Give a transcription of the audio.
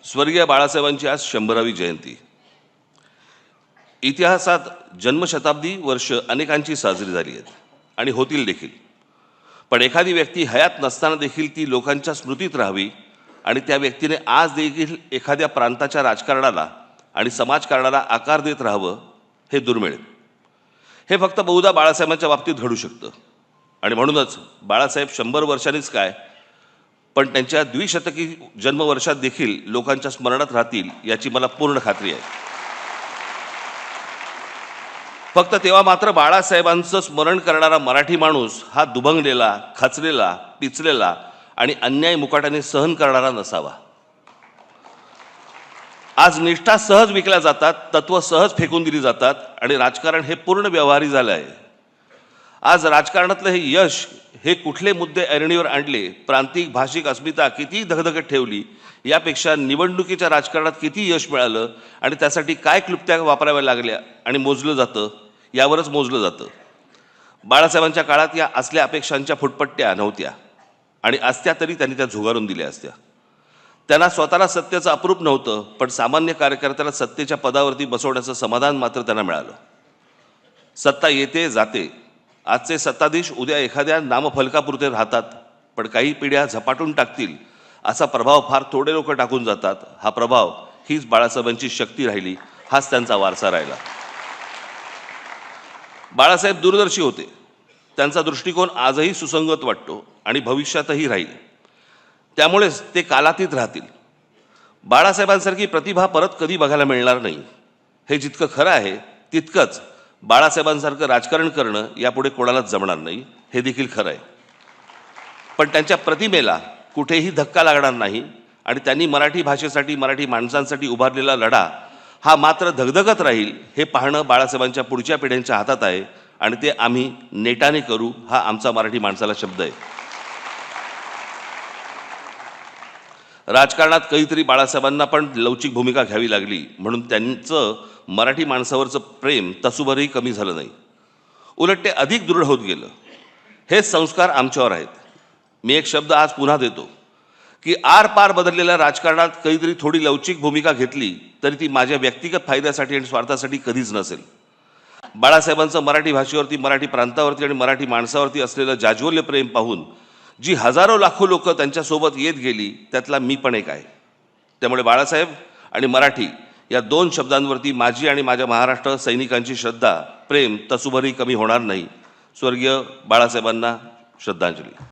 स्वर्गीय बाळासाहेबांची आज 100वी जयंती. इतिहासात जन्मशताब्दी वर्ष अनेकांची साजरी झाली आहेत आणि होतील देखील. पण एखादी व्यक्ती हयात नसताना देखील ती लोकांच्या स्मृतीत राहावी आणि त्या व्यक्तीने आज देखील एखाद्या प्रांताच्या राजकारणाला आणि समाजकारणाला आकार देत राहावं, हे दुर्मिळ. हे फक्त बहुधा बाळासाहेबांच्या बाबतीत घडू शकतं आणि म्हणूनच बाळासाहेब 100 वर्षांनीच काय, पण त्यांच्या द्विशतकी जन्मवर्षात देखील लोकांच्या स्मरणात राहतील याची मला पूर्ण खात्री आहे. फक्त तेव्हा मात्र बाळासाहेबांचं स्मरण करणारा मराठी माणूस हा दुभंगलेला, खचलेला, पिचलेला आणि अन्याय मुकाट्याने सहन करणारा नसावा. आज निष्ठा सहज विकल्या जातात, तत्व सहज फेकून दिली जातात आणि राजकारण हे पूर्ण व्यवहारी झालं आहे. आज राजकारणातलं हे यश, हे कुठले मुद्दे ऐरणीवर आणले, प्रांतिक भाषिक अस्मिता किती धगधगत ठेवली, यापेक्षा निवडणुकीच्या राजकारणात किती यश मिळालं आणि त्यासाठी काय क्लुप्त्या वापराव्या लागल्या आणि मोजलं जातं, यावरच मोजलं जातं. बाळासाहेबांच्या काळात या असल्या अपेक्षांच्या फुटपट्ट्या नव्हत्या आणि असत्या तरी त्यांनी त्या झुगारून दिल्या असत्या. त्यांना स्वतःला सत्तेचं अप्रूप नव्हतं, पण सामान्य कार्यकर्त्याला सत्तेच्या पदावरती बसवण्याचं समाधान मात्र त्यांना मिळालं. सत्ता येते जाते. आजचे सत्ताधीश उद्या एखाद्या नामफलकापुरते राहतात, पण काही पिढ्या झपाटून टाकतील असा प्रभाव फार थोडे लोक टाकून जातात. हा प्रभाव, हीच बाळासाहेबांची शक्ती राहिली, हाच त्यांचा वारसा राहिला. बाळासाहेब दूरदर्शी होते. त्यांचा दृष्टिकोन आजही सुसंगत वाटतो आणि भविष्यातही राहील. त्यामुळेच ते कालातीत राहतील. बाळासाहेबांसारखी प्रतिभा परत कधी बघायला मिळणार नाही, हे जितकं खरं आहे तितकंच बाळासाहेबांसारखं राजकारण करणं यापुढे कोणालाच जमणार नाही, हे देखील खरं आहे. पण त्यांच्या प्रतिमेला कुठेही धक्का लागणार नाही आणि त्यांनी मराठी भाषेसाठी, मराठी माणसांसाठी उभारलेला लढा हा मात्र धगधगत राहील, हे पाहणं बाळासाहेबांच्या पुढच्या पिढ्यांच्या हातात आहे आणि ते आम्ही नेटाने करू, हा आमचा मराठी माणसाला शब्द आहे. राजकारणात कधीतरी बाळासाहेबांना पण लवचिक भूमिका घ्यावी लागली, म्हणून त्यांचं मराठी माणसावरचं प्रेम तसूभरही कमी झालं नाही, उलट ते अधिक दृढ होत गेलं. हेच संस्कार आमच्यावर आहेत. मी एक शब्द आज पुन्हा देतो की आरपार बदललेल्या राजकारणात कधीतरी थोडी लवचिक भूमिका घेतली तरी ती माझ्या व्यक्तिगत फायद्यासाठी आणि स्वार्थासाठी कधीच नसेल. बाळासाहेबांचं मराठी भाषेवरती, मराठी प्रांतावरती आणि मराठी माणसावरती असलेलं जाज्वल्य प्रेम पाहून जी हजारो लाखो लोक त्यांच्यासोबत येत गेली, त्यातला मी पण एक आहे. त्यामुळे बाळासाहेब आणि मराठी या 2 शब्दांवरती माझी आणि माझ्या महाराष्ट्र सैनिकांची श्रद्धा, प्रेम तसूभरही कमी होणार नाही. स्वर्गीय बाळासाहेबांना श्रद्धांजली.